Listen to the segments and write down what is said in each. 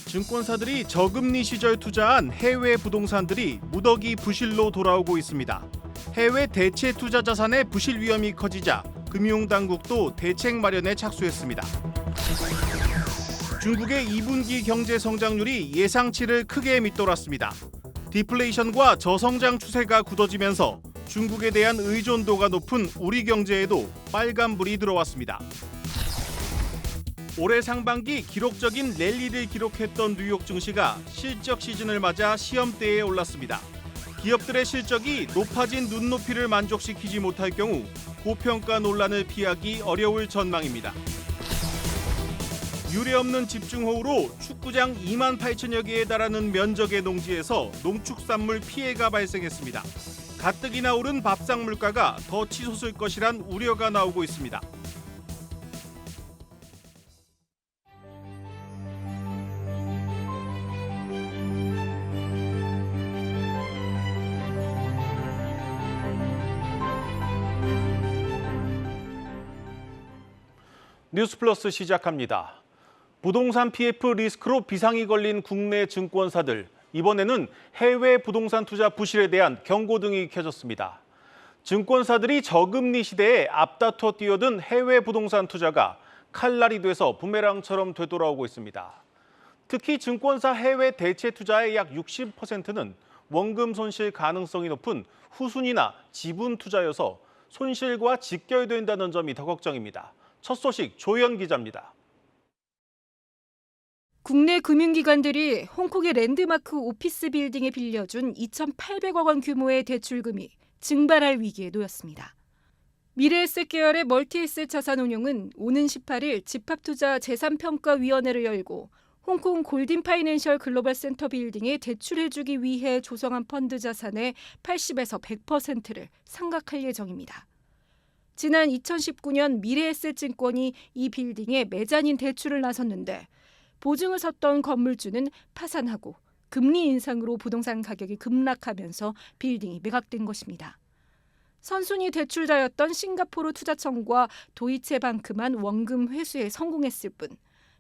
증권사들이 저금리 시절 투자한 해외 부동산들이 무더기 부실로 돌아오고 있습니다. 해외 대체 투자 자산의 부실 위험이 커지자 금융당국도 대책 마련에 착수했습니다. 중국의 2분기 경제 성장률이 예상치를 크게 밑돌았습니다. 디플레이션과 저성장 추세가 굳어지면서 중국에 대한 의존도가 높은 우리 경제에도 빨간불이 들어왔습니다. 올해 상반기 기록적인 랠리를 기록했던 뉴욕 증시가 실적 시즌을 맞아 시험대에 올랐습니다. 기업들의 실적이 높아진 눈높이를 만족시키지 못할 경우 고평가 논란을 피하기 어려울 전망입니다. 유례없는 집중호우로 축구장 2만 8천여 개에 달하는 면적의 농지에서 농축산물 피해가 발생했습니다. 가뜩이나 오른 밥상 물가가 더 치솟을 것이란 우려가 나오고 있습니다. 뉴스플러스 시작합니다. 부동산 PF 리스크로 비상이 걸린 국내 증권사들, 이번에는 해외 부동산 투자 부실에 대한 경고등이 켜졌습니다. 증권사들이 저금리 시대에 앞다퉈 뛰어든 해외 부동산 투자가 칼날이 돼서 부메랑처럼 되돌아오고 있습니다. 특히 증권사 해외 대체 투자의 약 60%는 원금 손실 가능성이 높은 후순위나 지분 투자여서 손실과 직결된다는 점이 더 걱정입니다. 첫 소식 조현 기자입니다. 국내 금융기관들이 홍콩의 랜드마크 오피스 빌딩에 빌려준 2,800억 원 규모의 대출금이 증발할 위기에 놓였습니다. 미래에셋 계열의 멀티에셋 자산운용은 오는 18일 집합투자 재산평가위원회를 열고 홍콩 골든 파이낸셜 글로벌 센터 빌딩에 대출해주기 위해 조성한 펀드 자산의 80에서 100%를 상각할 예정입니다. 지난 2019년 미래에셋증권이 이 빌딩에 매자닌 대출을 나섰는데 보증을 섰던 건물주는 파산하고 금리 인상으로 부동산 가격이 급락하면서 빌딩이 매각된 것입니다. 선순위 대출자였던 싱가포르 투자청과 도이체방크만 원금 회수에 성공했을 뿐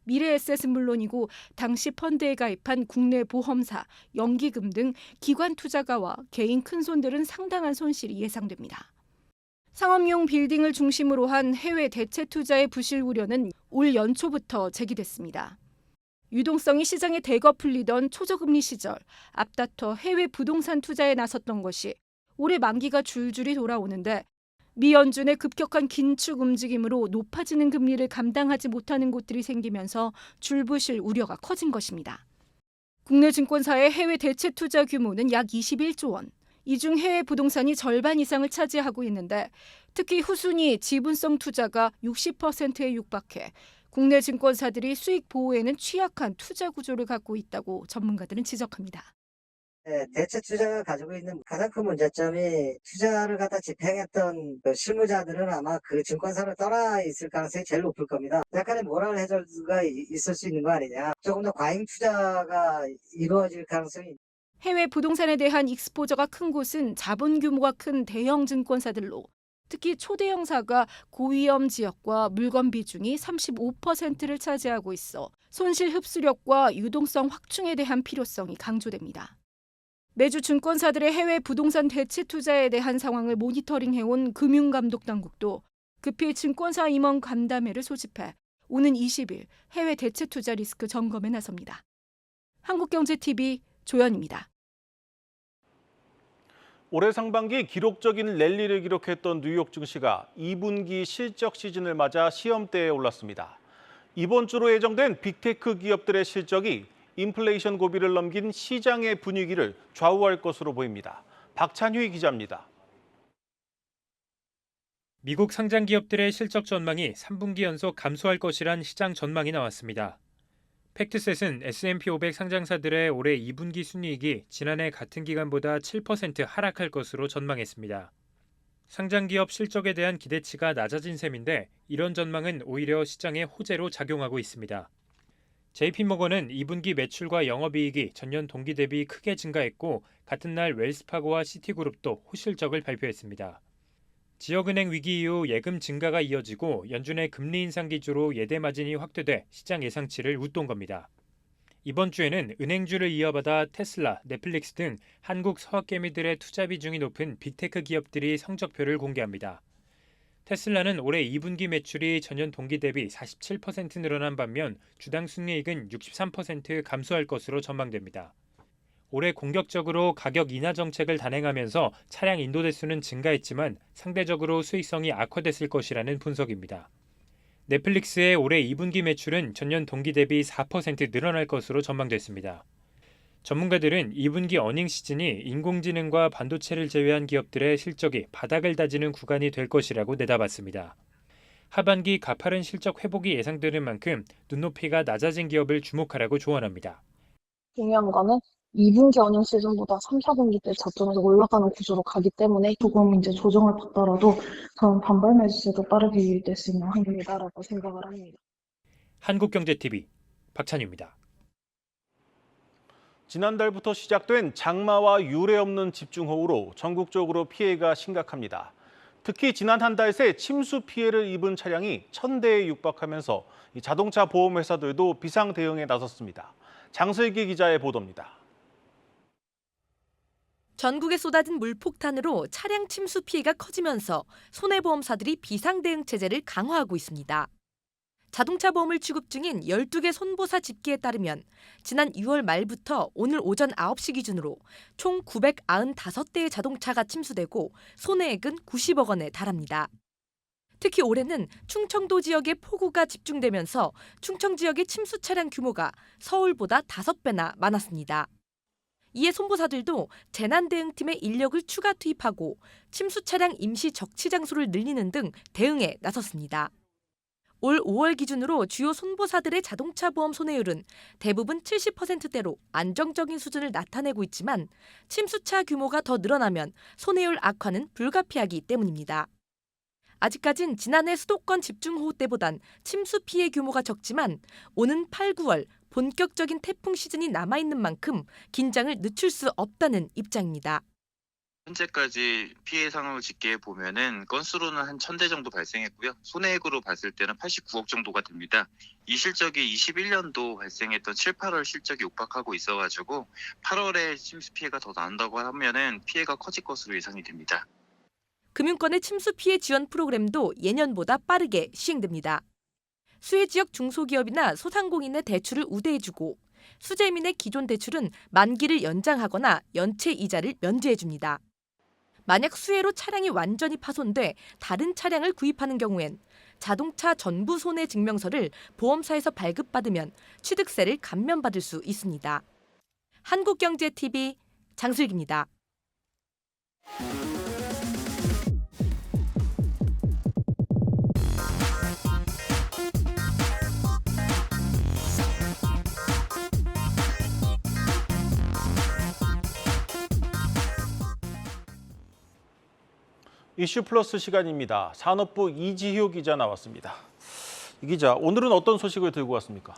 미래에셋은 물론이고 당시 펀드에 가입한 국내 보험사, 연기금 등 기관 투자가와 개인 큰손들은 상당한 손실이 예상됩니다. 상업용 빌딩을 중심으로 한 해외 대체 투자의 부실 우려는 올 연초부터 제기됐습니다. 유동성이 시장에 대거 풀리던 초저금리 시절 앞다퉈 해외 부동산 투자에 나섰던 것이 올해 만기가 줄줄이 돌아오는데 미 연준의 급격한 긴축 움직임으로 높아지는 금리를 감당하지 못하는 곳들이 생기면서 줄부실 우려가 커진 것입니다. 국내 증권사의 해외 대체 투자 규모는 약 21조 원. 이 중 해외 부동산이 절반 이상을 차지하고 있는데 특히 후순위 지분성 투자가 60%에 육박해 국내 증권사들이 수익 보호에는 취약한 투자 구조를 갖고 있다고 전문가들은 지적합니다. 대체 투자가 가지고 있는 가장 큰 문제점이 투자를 갖다 집행했던 그 실무자들은 아마 그 증권사를 떠나 있을 가능성이 제일 높을 겁니다. 약간의 모랄 해저드가 있을 수 있는 거 아니냐. 조금 더 과잉 투자가 이루어질 가능성이 해외 부동산에 대한 익스포저가 큰 곳은 자본 규모가 큰 대형 증권사들로 특히 초대형사가 고위험 지역과 물건 비중이 35%를 차지하고 있어 손실 흡수력과 유동성 확충에 대한 필요성이 강조됩니다. 매주 증권사들의 해외 부동산 대체 투자에 대한 상황을 모니터링해온 금융감독당국도 급히 증권사 임원 간담회를 소집해 오는 20일 해외 대체 투자 리스크 점검에 나섭니다. 한국경제TV 조연입니다. 올해 상반기 기록적인 랠리를 기록했던 뉴욕 증시가 2분기 실적 시즌을 맞아 시험대에 올랐습니다. 이번 주로 예정된 빅테크 기업들의 실적이 인플레이션 고비를 넘긴 시장의 분위기를 좌우할 것으로 보입니다. 박찬휘 기자입니다. 미국 상장 기업들의 실적 전망이 3분기 연속 감소할 것이란 시장 전망이 나왔습니다. 팩트셋은 S&P 500 상장사들의 올해 2분기 순이익이 지난해 같은 기간보다 7% 하락할 것으로 전망했습니다. 상장 기업 실적에 대한 기대치가 낮아진 셈인데 이런 전망은 오히려 시장의 호재로 작용하고 있습니다. JP모건은 2분기 매출과 영업이익이 전년 동기 대비 크게 증가했고 같은 날 웰스파고와 시티그룹도 호실적을 발표했습니다. 지역은행 위기 이후 예금 증가가 이어지고 연준의 금리 인상 기조로 예대 마진이 확대돼 시장 예상치를 웃돈 겁니다. 이번 주에는 은행주를 이어받아 테슬라, 넷플릭스 등 한국 서학개미들의 투자 비중이 높은 빅테크 기업들이 성적표를 공개합니다. 테슬라는 올해 2분기 매출이 전년 동기 대비 47% 늘어난 반면 주당 순이익은 63% 감소할 것으로 전망됩니다. 올해 공격적으로 가격 인하 정책을 단행하면서 차량 인도 대수는 증가했지만 상대적으로 수익성이 악화됐을 것이라는 분석입니다. 넷플릭스의 올해 2분기 매출은 전년 동기 대비 4% 늘어날 것으로 전망됐습니다. 전문가들은 2분기 어닝 시즌이 인공지능과 반도체를 제외한 기업들의 실적이 바닥을 다지는 구간이 될 것이라고 내다봤습니다. 하반기 가파른 실적 회복이 예상되는 만큼 눈높이가 낮아진 기업을 주목하라고 조언합니다. 중요한 거는 2분기 어닝 시즌보다 3, 4분기 때 저점에서 올라가는 구조로 가기 때문에 조금 이제 조정을 받더라도 저는 반발 매수세도 빠르게 유입될 수 있는 환경이다라고 생각을 합니다. 한국경제TV 박찬유입니다. 지난달부터 시작된 장마와 유례없는 집중호우로 전국적으로 피해가 심각합니다. 특히 지난 한 달 새 침수 피해를 입은 차량이 1,000대에 육박하면서 자동차 보험 회사들도 비상 대응에 나섰습니다. 장슬기 기자의 보도입니다. 전국에 쏟아진 물폭탄으로 차량 침수 피해가 커지면서 손해보험사들이 비상대응 체제를 강화하고 있습니다. 자동차 보험을 취급 중인 12개 손보사 집계에 따르면 지난 6월 말부터 오늘 오전 9시 기준으로 총 995대의 자동차가 침수되고 손해액은 90억 원에 달합니다. 특히 올해는 충청도 지역에 폭우가 집중되면서 충청 지역의 침수 차량 규모가 서울보다 5배나 많았습니다. 이에 손보사들도 재난대응팀의 인력을 추가 투입하고 침수 차량 임시 적치 장소를 늘리는 등 대응에 나섰습니다. 올 5월 기준으로 주요 손보사들의 자동차 보험 손해율은 대부분 70%대로 안정적인 수준을 나타내고 있지만 침수차 규모가 더 늘어나면 손해율 악화는 불가피하기 때문입니다. 아직까진 지난해 수도권 집중호우 때보단 침수 피해 규모가 적지만 오는 8, 9월 본격적인 태풍 시즌이 남아있는 만큼 긴장을 늦출 수 없다는 입장입니다. 현재까지 피해 상황을 집계해 보면은 건수로는 한 1,000대 정도 발생했고요. 손해액으로 봤을 때는 89억 정도가 됩니다. 이 실적이 21년도 발생했던 7, 8월 실적이 육박하고 있어가지고 8월에 침수 피해가 더 난다고 하면은 피해가 커질 것으로 예상이 됩니다. 금융권의 침수 피해 지원 프로그램도 예년보다 빠르게 시행됩니다. 수해 지역 중소기업이나 소상공인의 대출을 우대해주고 수재민의 기존 대출은 만기를 연장하거나 연체 이자를 면제해줍니다. 만약 수해로 차량이 완전히 파손돼 다른 차량을 구입하는 경우엔 자동차 전부 손해 증명서를 보험사에서 발급받으면 취득세를 감면받을 수 있습니다. 한국경제TV 장슬기입니다. 이슈 플러스 시간입니다. 산업부 이지효 기자 나왔습니다. 이 기자, 오늘은 어떤 소식을 들고 왔습니까?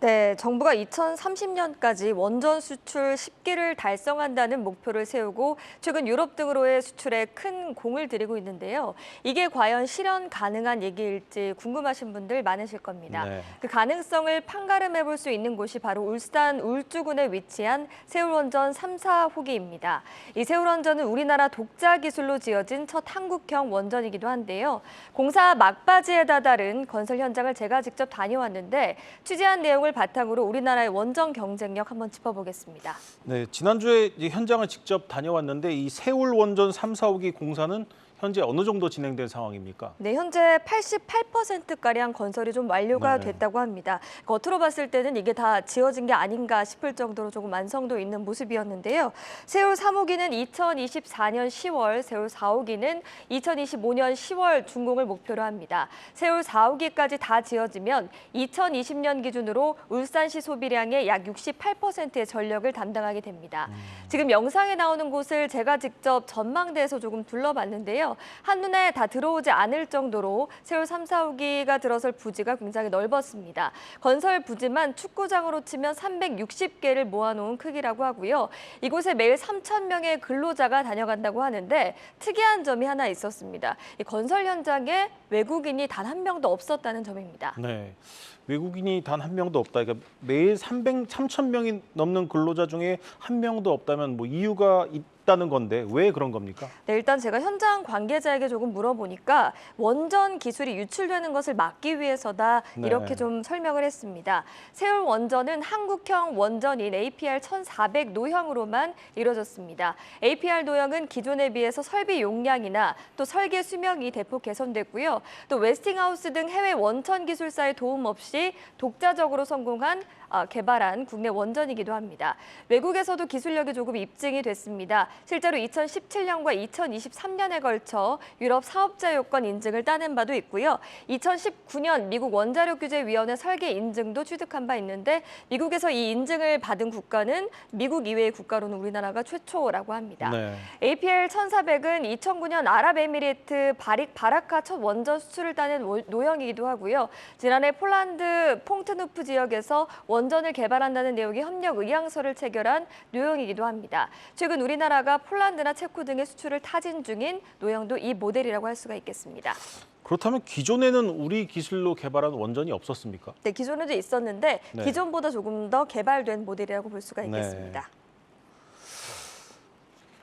네, 정부가 2030년까지 원전 수출 10기를 달성한다는 목표를 세우고 최근 유럽 등으로의 수출에 큰 공을 들이고 있는데요. 이게 과연 실현 가능한 얘기일지 궁금하신 분들 많으실 겁니다. 네. 그 가능성을 판가름해 볼 수 있는 곳이 바로 울산 울주군에 위치한 세울원전 3, 4호기입니다. 이 세울원전은 우리나라 독자 기술로 지어진 첫 한국형 원전이기도 한데요. 공사 막바지에 다다른 건설 현장을 제가 직접 다녀왔는데 취재한 내용을 바탕으로 우리나라의 원전 경쟁력 한번 짚어보겠습니다. 네, 지난주에 현장을 직접 다녀왔는데 이 세울 원전 3, 4호기 공사는 현재 어느 정도 진행된 상황입니까? 네, 현재 88%가량 건설이 좀 완료가 네. 됐다고 합니다. 겉으로 봤을 때는 이게 다 지어진 게 아닌가 싶을 정도로 조금 완성도 있는 모습이었는데요. 세울 3호기는 2024년 10월, 세울 4호기는 2025년 10월 준공을 목표로 합니다. 세울 4호기까지 다 지어지면 2020년 기준으로 울산시 소비량의 약 68%의 전력을 담당하게 됩니다. 지금 영상에 나오는 곳을 제가 직접 전망대에서 조금 둘러봤는데요. 있는데요. 한눈에 다 들어오지 않을 정도로 세월 3, 4호기가 들어설 부지가 굉장히 넓었습니다. 건설 부지만 축구장으로 치면 360개를 모아놓은 크기라고 하고요. 이곳에 매일 3,000명의 근로자가 다녀간다고 하는데 특이한 점이 하나 있었습니다. 이 건설 현장에 외국인이 단 한 명도 없었다는 점입니다. 네. 외국인이 단 한 명도 없다. 그러니까 매일 3,000명이 넘는 근로자 중에 한 명도 없다면 뭐 이유가 있다는 건데 왜 그런 겁니까? 네, 일단 제가 현장 관계자에게 조금 물어보니까 원전 기술이 유출되는 것을 막기 위해서다 이렇게 네. 좀 설명을 했습니다. 세울 원전은 한국형 원전인 APR 1400 노형으로만 이루어졌습니다. APR 노형은 기존에 비해서 설비 용량이나 또 설계 수명이 대폭 개선됐고요. 또 웨스팅하우스 등 해외 원천 기술사의 도움 없이 독자적으로 개발한 국내 원전이기도 합니다. 외국에서도 기술력이 조금 입증이 됐습니다. 실제로 2017년과 2023년에 걸쳐 유럽 사업자 요건 인증을 따낸 바도 있고요. 2019년 미국 원자력규제위원회 설계 인증도 취득한 바 있는데 미국에서 이 인증을 받은 국가는 미국 이외의 국가로는 우리나라가 최초라고 합니다. 네. APR 1400은 2009년 아랍에미리트 바라카 첫 원전 수출을 따낸 노형이기도 하고요. 지난해 폴란드 퐁트누프 지역에서 원전을 개발한다는 내용의 협력 의향서를 체결한 노형이기도 합니다. 최근 우리나라가 폴란드나 체코 등의 수출을 타진 중인 노형도 이 모델이라고 할 수가 있겠습니다. 그렇다면 기존에는 우리 기술로 개발한 원전이 없었습니까? 네, 기존에도 있었는데 네. 기존보다 조금 더 개발된 모델이라고 볼 수가 네. 있겠습니다.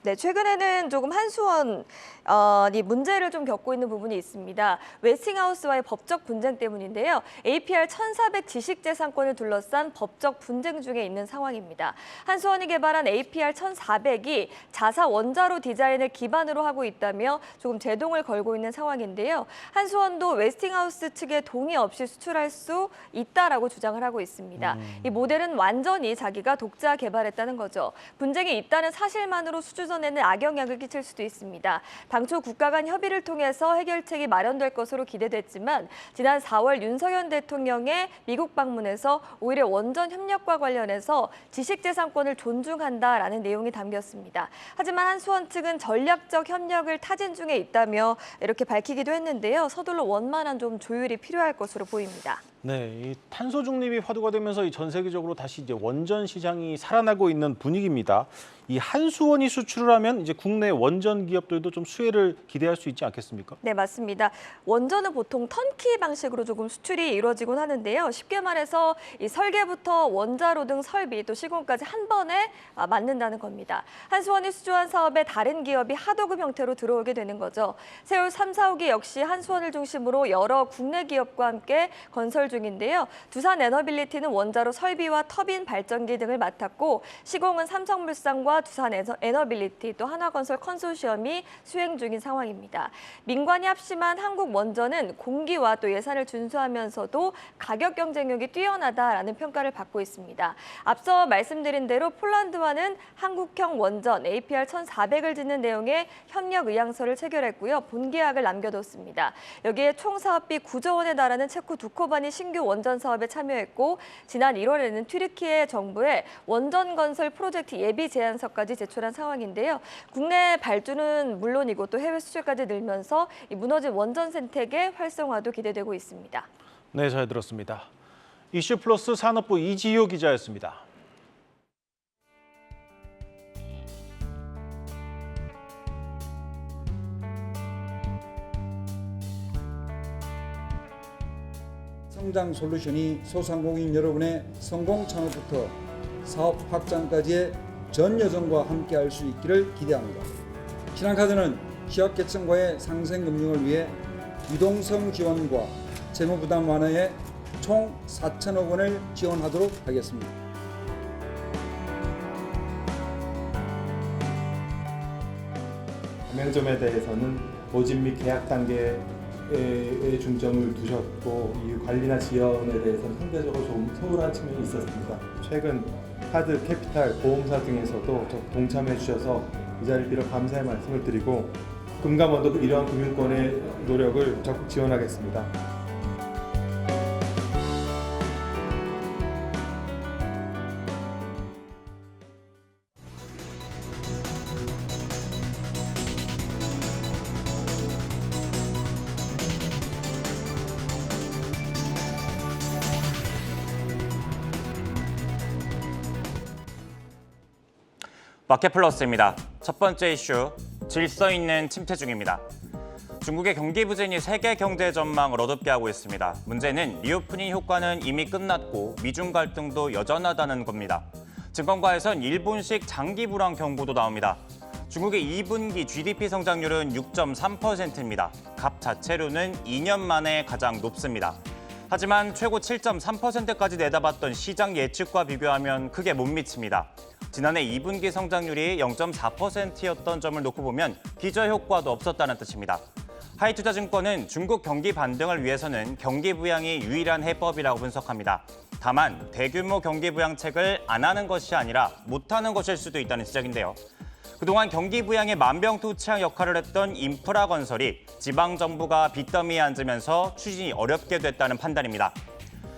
네, 최근에는 조금 한수원이 문제를 좀 겪고 있는 부분이 있습니다. 웨스팅하우스와의 법적 분쟁 때문인데요. APR 1400 지식재산권을 둘러싼 법적 분쟁 중에 있는 상황입니다. 한수원이 개발한 APR 1400이 자사 원자로 디자인을 기반으로 하고 있다며 조금 제동을 걸고 있는 상황인데요. 한수원도 웨스팅하우스 측의 동의 없이 수출할 수 있다라고 주장을 하고 있습니다. 이 모델은 완전히 자기가 독자 개발했다는 거죠. 분쟁이 있다는 사실만으로 수주전에는 악영향을 끼칠 수도 있습니다. 당초 국가 간 협의를 통해서 해결책이 마련될 것으로 기대됐지만 지난 4월 윤석열 대통령의 미국 방문에서 오히려 원전 협력과 관련해서 지식재산권을 존중한다라는 내용이 담겼습니다. 하지만 한수원 측은 전략적 협력을 타진 중에 있다며 이렇게 밝히기도 했는데요. 서둘러 원만한 좀 조율이 필요할 것으로 보입니다. 네, 이 탄소 중립이 화두가 되면서 전 세계적으로 다시 이제 원전 시장이 살아나고 있는 분위기입니다. 이 한수원이 수출을 하면 이제 국내 원전 기업들도 좀 수혜를 기대할 수 있지 않겠습니까? 네, 맞습니다. 원전은 보통 턴키 방식으로 조금 수출이 이루어지곤 하는데요. 쉽게 말해서 이 설계부터 원자로 등 설비 또 시공까지 한 번에 맡는다는 겁니다. 한수원이 수주한 사업에 다른 기업이 하도급 형태로 들어오게 되는 거죠. 세월 3, 4호기 역시 한수원을 중심으로 여러 국내 기업과 함께 건설 중인데요. 두산 에너빌리티는 원자로 설비와 터빈 발전기 등을 맡았고 시공은 삼성물산과 두산 에너빌리티 또 한화건설 컨소시엄이 수행 중인 상황입니다. 민관이 합심한 한국원전은 공기와 또 예산을 준수하면서도 가격 경쟁력이 뛰어나다라는 평가를 받고 있습니다. 앞서 말씀드린 대로 폴란드와는 한국형 원전 APR 1400을 짓는 내용의 협력 의향서를 체결했고요. 본계약을 남겨뒀습니다. 여기에 총 사업비 9조 원에 달하는 체코 두코바니 신규 원전 사업에 참여했고 지난 1월에는 튀르키예 정부에 원전 건설 프로젝트 예비 제안서까지 제출한 상황인데요. 국내 발주는 물론이고 또 해외 수출까지 늘면서 이 무너진 원전 생태계 활성화도 기대되고 있습니다. 네, 잘 들었습니다. 이슈플러스 산업부 이지효 기자였습니다. 성장 솔루션이 소상공인 여러분의 성공 창업부터 사업 확장까지의 전 여정과 함께할 수 있기를 기대합니다. 신한카드는 취약계층과의 상생금융을 위해 유동성 지원과 재무부담 완화에 총 4천억 원을 지원하도록 하겠습니다. 가맹점에 대해서는 모집 및 계약 단계에 중점을 두셨고 이 관리나 지원에 대해서는 상대적으로 좀 소홀한 측면이 있었습니다. 최근 카드, 캐피탈, 보험사 등에서도 동참해 주셔서 이 자리를 빌어 감사의 말씀을 드리고 금감원도 이러한 금융권의 노력을 적극 지원하겠습니다. 마켓플러스입니다. 첫 번째 이슈, 질서 있는 침체 중입니다. 중국의 경기 부진이 세계 경제 전망을 어둡게 하고 있습니다. 문제는 리오프닝 효과는 이미 끝났고 미중 갈등도 여전하다는 겁니다. 증권가에선 일본식 장기 불황 경고도 나옵니다. 중국의 2분기 GDP 성장률은 6.3%입니다. 값 자체로는 2년 만에 가장 높습니다. 하지만 최고 7.3%까지 내다봤던 시장 예측과 비교하면 크게 못 미칩니다. 지난해 2분기 성장률이 0.4%였던 점을 놓고 보면 기저효과도 없었다는 뜻입니다. 하이투자증권은 중국 경기 반등을 위해서는 경기 부양이 유일한 해법이라고 분석합니다. 다만 대규모 경기 부양책을 안 하는 것이 아니라 못하는 것일 수도 있다는 지적인데요. 그동안 경기 부양에 만병통치약 역할을 했던 인프라 건설이 지방정부가 빚더미에 앉으면서 추진이 어렵게 됐다는 판단입니다.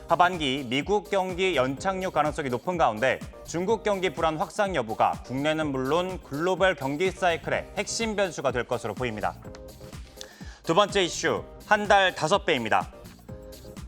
하반기 미국 경기 연착륙 가능성이 높은 가운데 중국 경기 불안 확산 여부가 국내는 물론 글로벌 경기 사이클의 핵심 변수가 될 것으로 보입니다. 두 번째 이슈, 한 달 5배입니다.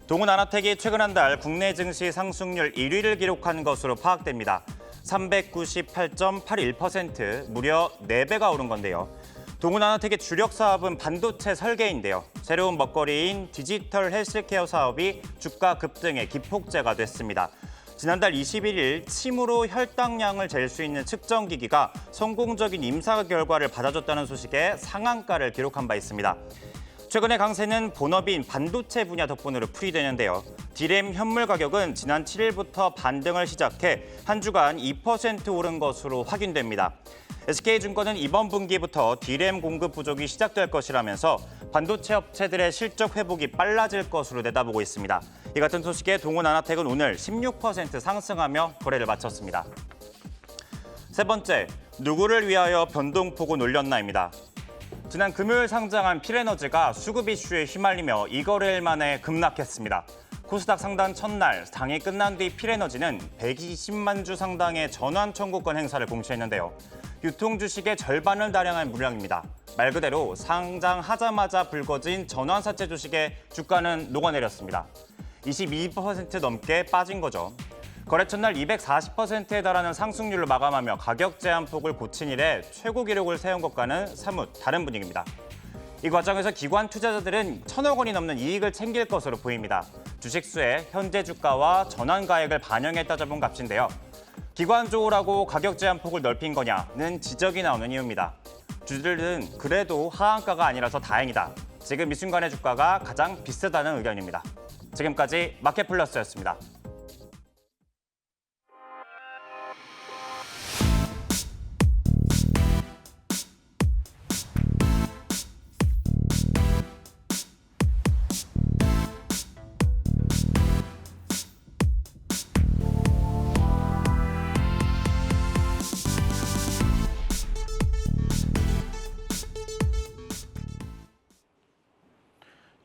동훈아나텍이 최근 한 달 국내 증시 상승률 1위를 기록한 것으로 파악됩니다. 398.81%, 무려 4배가 오른 건데요. 동훈아나텍의 주력 사업은 반도체 설계인데요. 새로운 먹거리인 디지털 헬스케어 사업이 주가 급등의 기폭제가 됐습니다. 지난달 21일 침으로 혈당량을 잴 수 있는 측정기기가 성공적인 임사 결과를 받아줬다는 소식에 상한가를 기록한 바 있습니다. 최근의 강세는 본업인 반도체 분야 덕분으로 풀이되는데요. 디램 현물 가격은 지난 7일부터 반등을 시작해 한 주간 2% 오른 것으로 확인됩니다. SK증권은 이번 분기부터 디램 공급 부족이 시작될 것이라면서 반도체 업체들의 실적 회복이 빨라질 것으로 내다보고 있습니다. 이 같은 소식에 동훈아나텍은 오늘 16% 상승하며 거래를 마쳤습니다. 세 번째, 누구를 위하여 변동폭은 올렸나입니다. 지난 금요일 상장한 필에너지가 수급 이슈에 휘말리며 이거래일 만에 급락했습니다. 코스닥 상단 첫날 장이 끝난 뒤 필에너지는 120만 주 상당의 전환 청구권 행사를 공시했는데요. 유통 주식의 절반을 달량한 물량입니다. 말 그대로 상장하자마자 불거진 전환사채 주식의 주가는 녹아내렸습니다. 22% 넘게 빠진 거죠. 거래 첫날 240%에 달하는 상승률로 마감하며 가격 제한폭을 고친 이래 최고 기록을 세운 것과는 사뭇 다른 분위기입니다. 이 과정에서 기관 투자자들은 1,000억 원이 넘는 이익을 챙길 것으로 보입니다. 주식수에 현재 주가와 전환가액을 반영해 따져본 값인데요. 기관 조우라고 가격 제한폭을 넓힌 거냐는 지적이 나오는 이유입니다. 주들은 그래도 하한가가 아니라서 다행이다. 지금 이 순간의 주가가 가장 비싸다는 의견입니다. 지금까지 마켓플러스였습니다.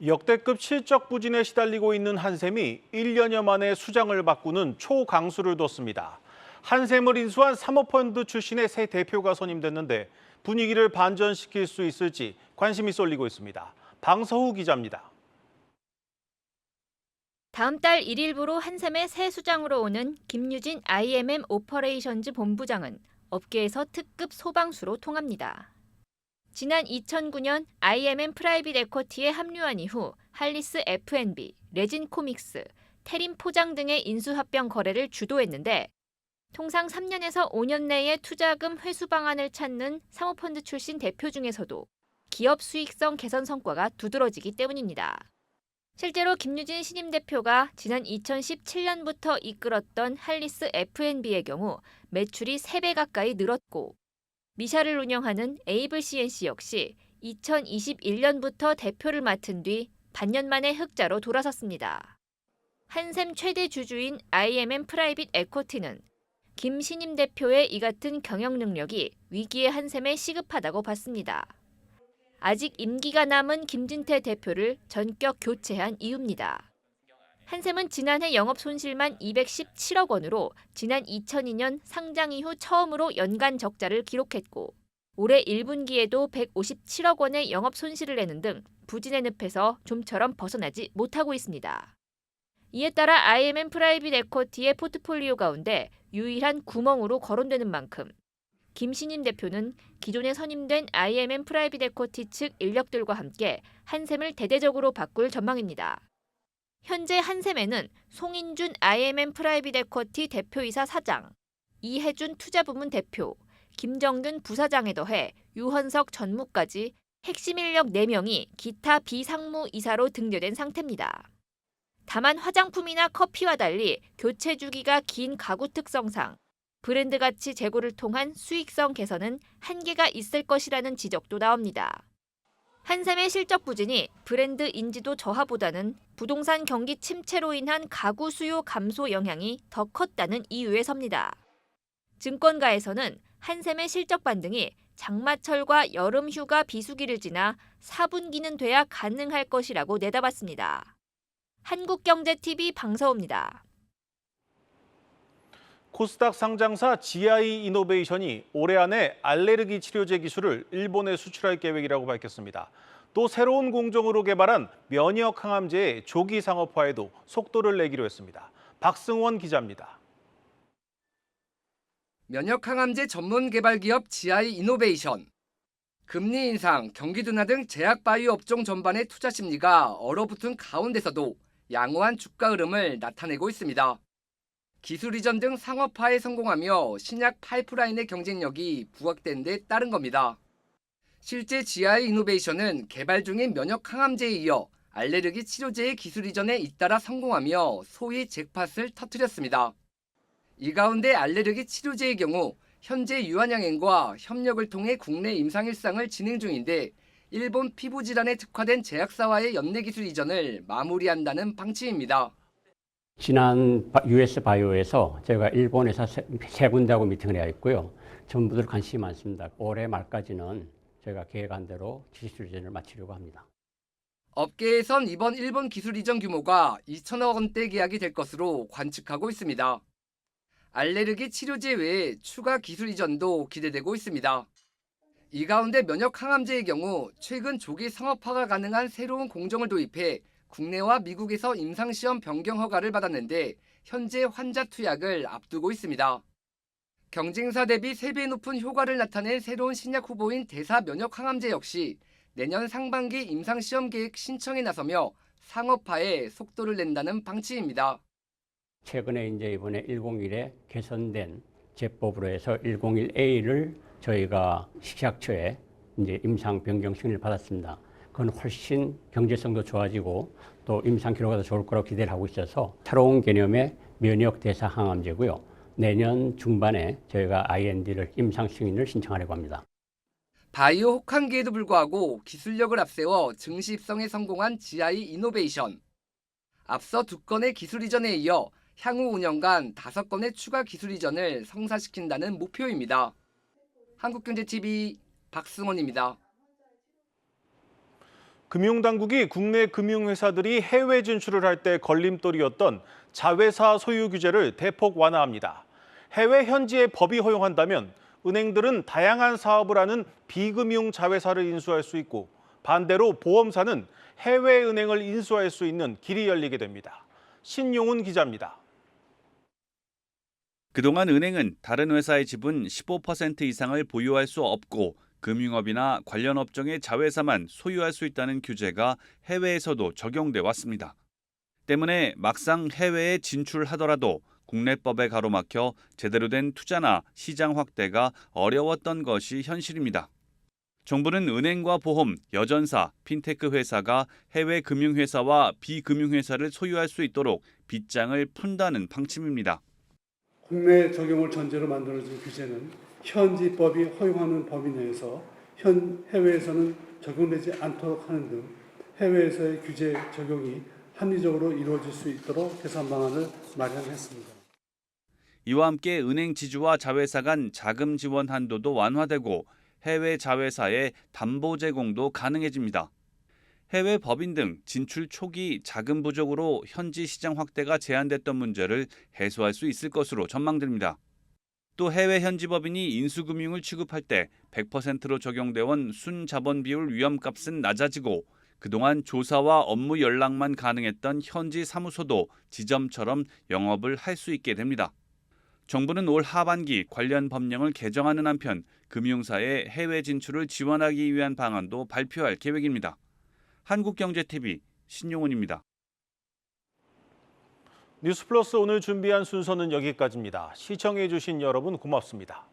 역대급 실적 부진에 시달리고 있는 한샘이 1년여 만에 수장을 바꾸는 초강수를 뒀습니다. 한샘을 인수한 사모펀드 출신의 새 대표가 선임됐는데 분위기를 반전시킬 수 있을지 관심이 쏠리고 있습니다. 방서우 기자입니다. 다음 달 1일부로 한샘의 새 수장으로 오는 김유진 IMM 오퍼레이션즈 본부장은 업계에서 특급 소방수로 통합니다. 지난 2009년 IMM 프라이빗 에쿼티에 합류한 이후 할리스 F&B, 레진 코믹스, 테림 포장 등의 인수합병 거래를 주도했는데 통상 3년에서 5년 내에 투자금 회수 방안을 찾는 사모펀드 출신 대표 중에서도 기업 수익성 개선 성과가 두드러지기 때문입니다. 실제로 김유진 신임 대표가 지난 2017년부터 이끌었던 할리스 F&B의 경우 매출이 3배 가까이 늘었고 미샤를 운영하는 에이블 CNC 역시 2021년부터 대표를 맡은 뒤 반년 만에 흑자로 돌아섰습니다. 한샘 최대 주주인 IMM 프라이빗 에쿼티는 김 신임 대표의 이 같은 경영 능력이 위기의 한샘에 시급하다고 봤습니다. 아직 임기가 남은 김진태 대표를 전격 교체한 이유입니다. 한샘은 지난해 영업 손실만 217억 원으로 지난 2002년 상장 이후 처음으로 연간 적자를 기록했고 올해 1분기에도 157억 원의 영업 손실을 내는 등 부진의 늪에서 좀처럼 벗어나지 못하고 있습니다. 이에 따라 IMM 프라이빗 에쿼티의 포트폴리오 가운데 유일한 구멍으로 거론되는 만큼 김신임 대표는 기존에 선임된 IMM 프라이빗 에쿼티 측 인력들과 함께 한샘을 대대적으로 바꿀 전망입니다. 현재 한샘에는 송인준 IMM 프라이빗 에쿼티 대표이사 사장, 이혜준 투자부문 대표, 김정균 부사장에 더해 유헌석 전무까지 핵심 인력 4명이 기타 비상무이사로 등재된 상태입니다. 다만 화장품이나 커피와 달리 교체 주기가 긴 가구 특성상 브랜드 가치 제고를 통한 수익성 개선은 한계가 있을 것이라는 지적도 나옵니다. 한샘의 실적 부진이 브랜드 인지도 저하보다는 부동산 경기 침체로 인한 가구 수요 감소 영향이 더 컸다는 이유에 섭니다. 증권가에서는 한샘의 실적 반등이 장마철과 여름 휴가 비수기를 지나 4분기는 돼야 가능할 것이라고 내다봤습니다. 한국경제TV 방서호입니다. 코스닥 상장사 GI 이노베이션이 올해 안에 알레르기 치료제 기술을 일본에 수출할 계획이라고 밝혔습니다. 또 새로운 공정으로 개발한 면역 항암제의 조기 상업화에도 속도를 내기로 했습니다. 박승원 기자입니다. 면역 항암제 전문 개발 기업 GI 이노베이션. 금리 인상, 경기 둔화 등 제약 바이오 업종 전반의 투자 심리가 얼어붙은 가운데서도 양호한 주가 흐름을 나타내고 있습니다. 기술 이전 등 상업화에 성공하며 신약 파이프라인의 경쟁력이 부각된 데 따른 겁니다. 실제 GI 이노베이션은 개발 중인 면역 항암제에 이어 알레르기 치료제의 기술 이전에 잇따라 성공하며 소위 잭팟을 터뜨렸습니다. 이 가운데 알레르기 치료제의 경우 현재 유한양행과 협력을 통해 국내 임상 일상을 진행 중인데 일본 피부 질환에 특화된 제약사와의 연내 기술 이전을 마무리한다는 방침입니다. 지난 US 바이오에서 제가 일본 회사 세 군데하고 미팅을 해야 했고요. 전부들 관심이 많습니다. 올해 말까지는 제가 계획한 대로 기술 이전을 마치려고 합니다. 업계에선 이번 일본 기술 이전 규모가 2천억 원대 계약이 될 것으로 관측하고 있습니다. 알레르기 치료제 외에 추가 기술 이전도 기대되고 있습니다. 이 가운데 면역 항암제의 경우 최근 조기 상업화가 가능한 새로운 공정을 도입해 국내와 미국에서 임상시험 변경 허가를 받았는데 현재 환자 투약을 앞두고 있습니다. 경쟁사 대비 3배 높은 효과를 나타낸 새로운 신약 후보인 대사 면역 항암제 역시 내년 상반기 임상시험 계획 신청에 나서며 상업화에 속도를 낸다는 방침입니다. 최근에 이번에 101에 개선된 제법으로 해서 101A를 저희가 식약처에 임상 변경 승인을 받았습니다. 그건 훨씬 경제성도 좋아지고 또 임상 결과가 더 좋을 거라고 기대를 하고 있어서 새로운 개념의 면역 대사 항암제고요. 내년 중반에 저희가 IND를 임상 승인을 신청하려고 합니다. 바이오 혹한기에도 불구하고 기술력을 앞세워 증시 입성에 성공한 GI 이노베이션. 앞서 2건의 기술 이전에 이어 향후 5년간 5건의 추가 기술 이전을 성사시킨다는 목표입니다. 한국경제TV 박승원입니다. 금융당국이 국내 금융회사들이 해외 진출을 할 때 걸림돌이었던 자회사 소유 규제를 대폭 완화합니다. 해외 현지의 법이 허용한다면 은행들은 다양한 사업을 하는 비금융 자회사를 인수할 수 있고 반대로 보험사는 해외 은행을 인수할 수 있는 길이 열리게 됩니다. 신용훈 기자입니다. 그동안 은행은 다른 회사의 지분 15% 이상을 보유할 수 없고 금융업이나 관련 업종의 자회사만 소유할 수 있다는 규제가 해외에서도 적용돼 왔습니다. 때문에 막상 해외에 진출하더라도 국내법에 가로막혀 제대로 된 투자나 시장 확대가 어려웠던 것이 현실입니다. 정부는 은행과 보험, 여전사, 핀테크 회사가 해외 금융회사와 비금융회사를 소유할 수 있도록 빗장을 푼다는 방침입니다. 국내 적용을 전제로 만들어진 규제는 현지 법이 허용하는 범위 내에서 해외에서는 적용되지 않도록 하는 등 해외에서의 규제 적용이 합리적으로 이루어질 수 있도록 개선 방안을 마련했습니다. 이와 함께 은행 지주와 자회사 간 자금 지원 한도도 완화되고 해외 자회사의 담보 제공도 가능해집니다. 해외 법인 등 진출 초기 자금 부족으로 현지 시장 확대가 제한됐던 문제를 해소할 수 있을 것으로 전망됩니다. 또 해외 현지 법인이 인수금융을 취급할 때 100%로 적용돼 온 순자본 비율 위험값은 낮아지고 그동안 조사와 업무 연락만 가능했던 현지 사무소도 지점처럼 영업을 할 수 있게 됩니다. 정부는 올 하반기 관련 법령을 개정하는 한편 금융사의 해외 진출을 지원하기 위한 방안도 발표할 계획입니다. 한국경제TV 신용훈입니다. 뉴스플러스 오늘 준비한 순서는 여기까지입니다. 시청해 주신 여러분 고맙습니다.